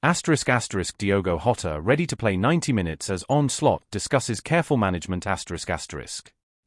Diogo Jota ready to play 90 minutes as Arne Slot discusses careful management.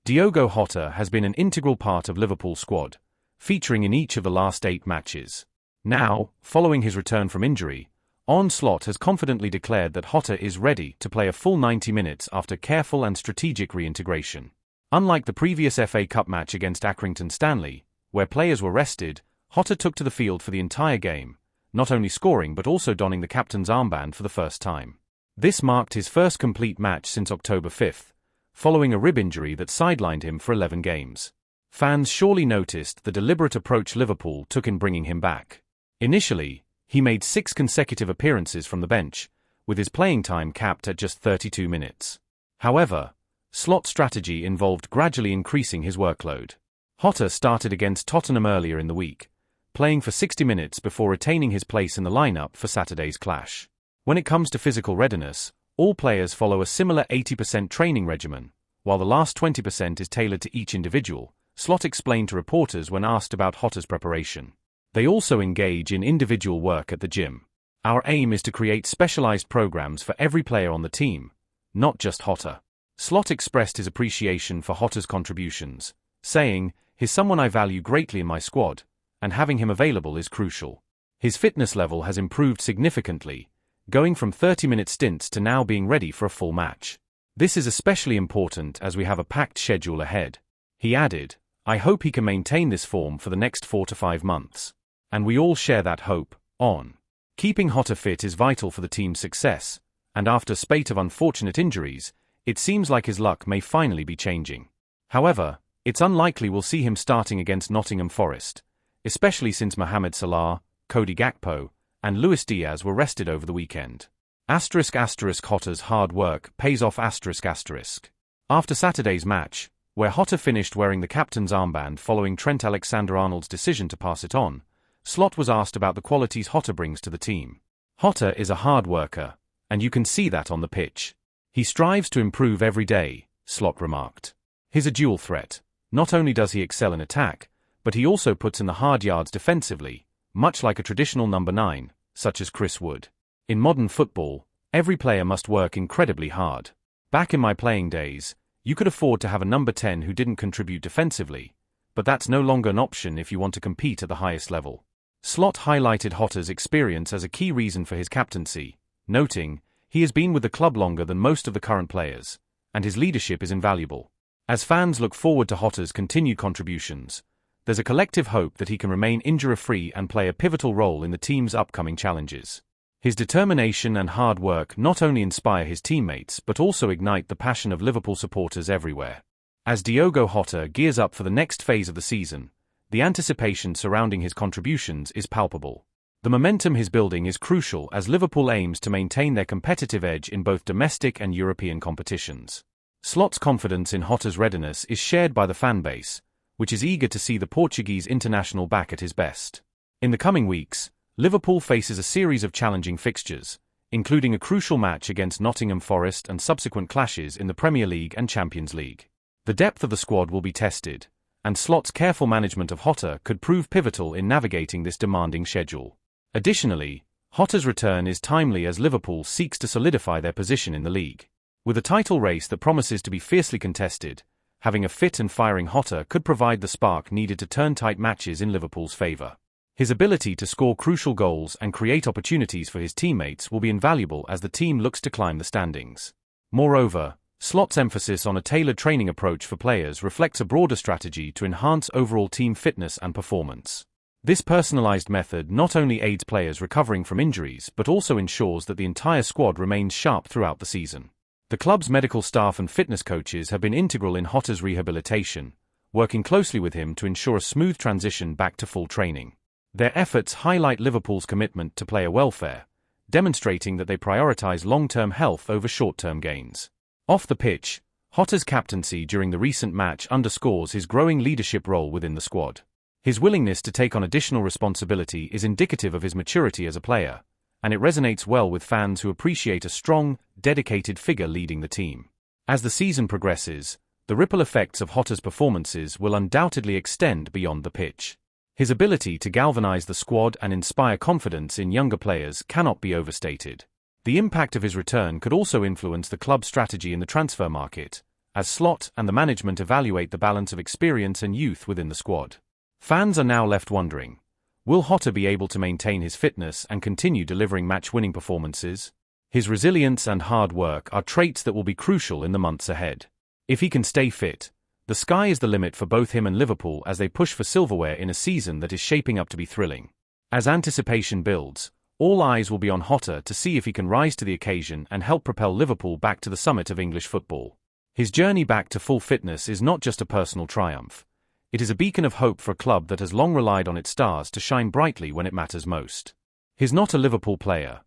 Diogo Jota has been an integral part of Liverpool's squad, featuring in each of the last 8 matches. Now, following his return from injury, Arne Slot has confidently declared that Jota is ready to play a full 90 minutes after careful and strategic reintegration. Unlike the previous FA Cup match against Accrington Stanley, where players were rested, Jota took to the field for the entire game, not only scoring but also donning the captain's armband for the first time. This marked his first complete match since October 5th, following a rib injury that sidelined him for 11 games. Fans surely noticed the deliberate approach Liverpool took in bringing him back. Initially, he made 6 consecutive appearances from the bench, with his playing time capped at just 32 minutes. However, Slot's strategy involved gradually increasing his workload. Jota started against Tottenham earlier in the week, playing for 60 minutes before retaining his place in the lineup for Saturday's clash. When it comes to physical readiness, all players follow a similar 80% training regimen, while the last 20% is tailored to each individual, Slot explained to reporters when asked about Jota's preparation. They also engage in individual work at the gym. Our aim is to create specialized programs for every player on the team, not just Jota. Slot expressed his appreciation for Jota's contributions, saying, "He's someone I value greatly in my squad, and having him available is crucial." His fitness level has improved significantly, going from 30-minute stints to now being ready for a full match. This is especially important as we have a packed schedule ahead. He added, "I hope he can maintain this form for the next 4 to 5 months. And we all share that hope." On. Keeping Jota fit is vital for the team's success, and after a spate of unfortunate injuries, it seems like his luck may finally be changing. However, it's unlikely we'll see him starting against Nottingham Forest, especially since Mohamed Salah, Cody Gakpo, and Luis Diaz were rested over the weekend. Jota's hard work pays off. After Saturday's match, where Jota finished wearing the captain's armband following Trent Alexander-Arnold's decision to pass it on, Slot was asked about the qualities Jota brings to the team. "Jota is a hard worker, and you can see that on the pitch. He strives to improve every day," Slot remarked. "He's a dual threat. Not only does he excel in attack, but he also puts in the hard yards defensively, much like a traditional number 9, such as Chris Wood. In modern football, every player must work incredibly hard. Back in my playing days, you could afford to have a number 10 who didn't contribute defensively, but that's no longer an option if you want to compete at the highest level." Slot highlighted Jota's experience as a key reason for his captaincy, noting, "He has been with the club longer than most of the current players, and his leadership is invaluable." As fans look forward to Jota's continued contributions, there's a collective hope that he can remain injury-free and play a pivotal role in the team's upcoming challenges. His determination and hard work not only inspire his teammates but also ignite the passion of Liverpool supporters everywhere. As Diogo Jota gears up for the next phase of the season, the anticipation surrounding his contributions is palpable. The momentum he's building is crucial as Liverpool aims to maintain their competitive edge in both domestic and European competitions. Slot's confidence in Jota's readiness is shared by the fanbase, which is eager to see the Portuguese international back at his best. In the coming weeks, Liverpool faces a series of challenging fixtures, including a crucial match against Nottingham Forest and subsequent clashes in the Premier League and Champions League. The depth of the squad will be tested, and Slot's careful management of Jota could prove pivotal in navigating this demanding schedule. Additionally, Jota's return is timely as Liverpool seeks to solidify their position in the league. With a title race that promises to be fiercely contested, having a fit and firing Jota could provide the spark needed to turn tight matches in Liverpool's favour. His ability to score crucial goals and create opportunities for his teammates will be invaluable as the team looks to climb the standings. Moreover, Slot's emphasis on a tailored training approach for players reflects a broader strategy to enhance overall team fitness and performance. This personalized method not only aids players recovering from injuries but also ensures that the entire squad remains sharp throughout the season. The club's medical staff and fitness coaches have been integral in Jota's rehabilitation, working closely with him to ensure a smooth transition back to full training. Their efforts highlight Liverpool's commitment to player welfare, demonstrating that they prioritize long-term health over short-term gains. Off the pitch, Jota's captaincy during the recent match underscores his growing leadership role within the squad. His willingness to take on additional responsibility is indicative of his maturity as a player, and it resonates well with fans who appreciate a strong, dedicated figure leading the team. As the season progresses, the ripple effects of Jota's performances will undoubtedly extend beyond the pitch. His ability to galvanize the squad and inspire confidence in younger players cannot be overstated. The impact of his return could also influence the club's strategy in the transfer market, as Slot and the management evaluate the balance of experience and youth within the squad. Fans are now left wondering, will Jota be able to maintain his fitness and continue delivering match-winning performances? His resilience and hard work are traits that will be crucial in the months ahead. If he can stay fit, the sky is the limit for both him and Liverpool as they push for silverware in a season that is shaping up to be thrilling. As anticipation builds, all eyes will be on Jota to see if he can rise to the occasion and help propel Liverpool back to the summit of English football. His journey back to full fitness is not just a personal triumph. It is a beacon of hope for a club that has long relied on its stars to shine brightly when it matters most. He's not a Liverpool player.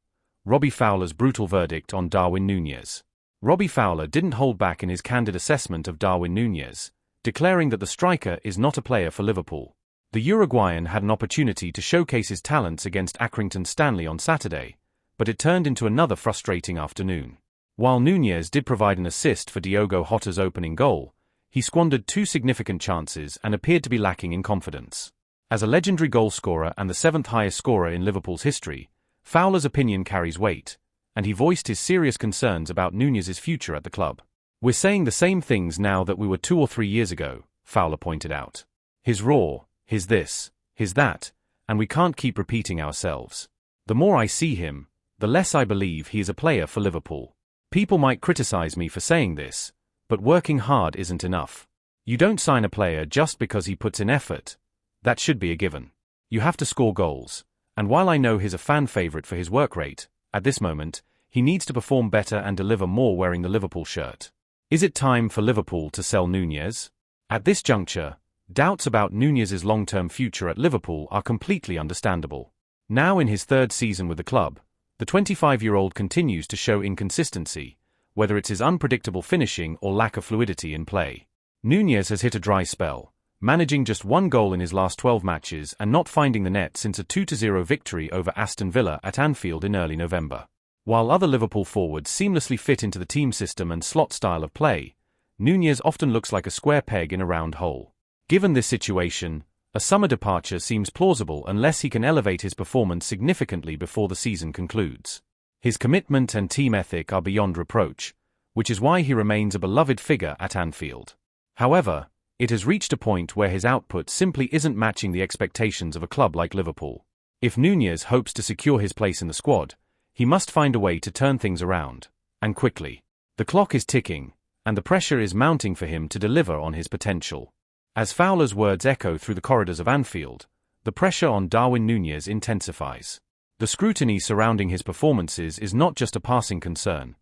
Robbie Fowler's brutal verdict on Darwin Nunez. Robbie Fowler didn't hold back in his candid assessment of Darwin Nunez, declaring that the striker is not a player for Liverpool. The Uruguayan had an opportunity to showcase his talents against Accrington Stanley on Saturday, but it turned into another frustrating afternoon. While Nunez did provide an assist for Diogo Jota's opening goal, he squandered two significant chances and appeared to be lacking in confidence. As a legendary goalscorer and the seventh highest scorer in Liverpool's history, Fowler's opinion carries weight, and he voiced his serious concerns about Nunez's future at the club. "We're saying the same things now that we were 2 or 3 years ago," Fowler pointed out. "His raw, his this, his that, and we can't keep repeating ourselves. The more I see him, the less I believe he is a player for Liverpool. People might criticize me for saying this, but working hard isn't enough. You don't sign a player just because he puts in effort. That should be a given. You have to score goals, and while I know he's a fan favorite for his work rate, at this moment, he needs to perform better and deliver more wearing the Liverpool shirt." Is it time for Liverpool to sell Nunez? At this juncture, doubts about Nunez's long-term future at Liverpool are completely understandable. Now in his third season with the club, the 25-year-old continues to show inconsistency, whether it's his unpredictable finishing or lack of fluidity in play. Nunez has hit a dry spell, managing just 1 goal in his last 12 matches and not finding the net since a 2-0 victory over Aston Villa at Anfield in early November. While other Liverpool forwards seamlessly fit into the team system and Slot style of play, Nunez often looks like a square peg in a round hole. Given this situation, a summer departure seems plausible unless he can elevate his performance significantly before the season concludes. His commitment and team ethic are beyond reproach, which is why he remains a beloved figure at Anfield. However, it has reached a point where his output simply isn't matching the expectations of a club like Liverpool. If Nunez hopes to secure his place in the squad, he must find a way to turn things around, and quickly. The clock is ticking, and the pressure is mounting for him to deliver on his potential. As Fowler's words echo through the corridors of Anfield, the pressure on Darwin Nunez intensifies. The scrutiny surrounding his performances is not just a passing concern,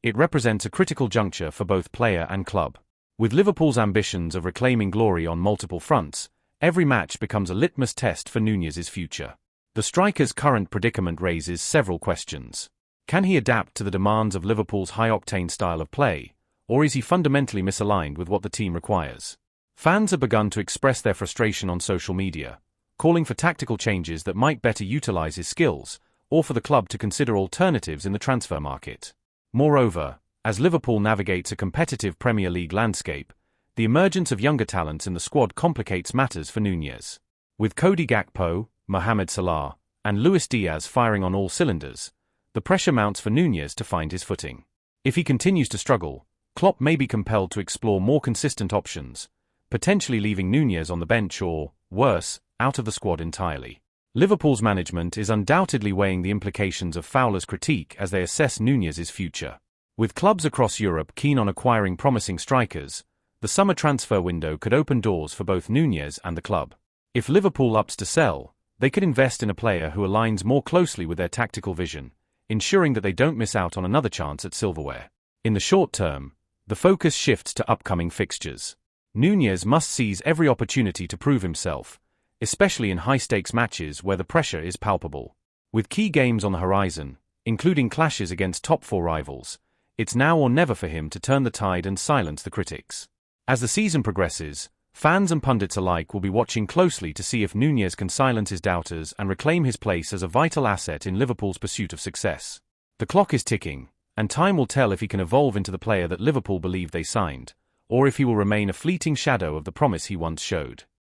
it represents a critical juncture for both player and club. With Liverpool's ambitions of reclaiming glory on multiple fronts, every match becomes a litmus test for Nunez's future. The striker's current predicament raises several questions. Can he adapt to the demands of Liverpool's high-octane style of play, or is he fundamentally misaligned with what the team requires? Fans have begun to express their frustration on social media, calling for tactical changes that might better utilize his skills, or for the club to consider alternatives in the transfer market. Moreover, as Liverpool navigates a competitive Premier League landscape, the emergence of younger talents in the squad complicates matters for Nunez. With Cody Gakpo, Mohamed Salah, and Luis Diaz firing on all cylinders, the pressure mounts for Nunez to find his footing. If he continues to struggle, Klopp may be compelled to explore more consistent options, potentially leaving Nunez on the bench or, worse, out of the squad entirely. Liverpool's management is undoubtedly weighing the implications of Fowler's critique as they assess Nunez's future. With clubs across Europe keen on acquiring promising strikers, the summer transfer window could open doors for both Nunez and the club. If Liverpool opts to sell, they could invest in a player who aligns more closely with their tactical vision, ensuring that they don't miss out on another chance at silverware. In the short term, the focus shifts to upcoming fixtures. Nunez must seize every opportunity to prove himself, especially in high-stakes matches where the pressure is palpable. With key games on the horizon, including clashes against top-4 rivals, it's now or never for him to turn the tide and silence the critics. As the season progresses, fans and pundits alike will be watching closely to see if Nunez can silence his doubters and reclaim his place as a vital asset in Liverpool's pursuit of success. The clock is ticking, and time will tell if he can evolve into the player that Liverpool believe they signed, or if he will remain a fleeting shadow of the promise he once showed.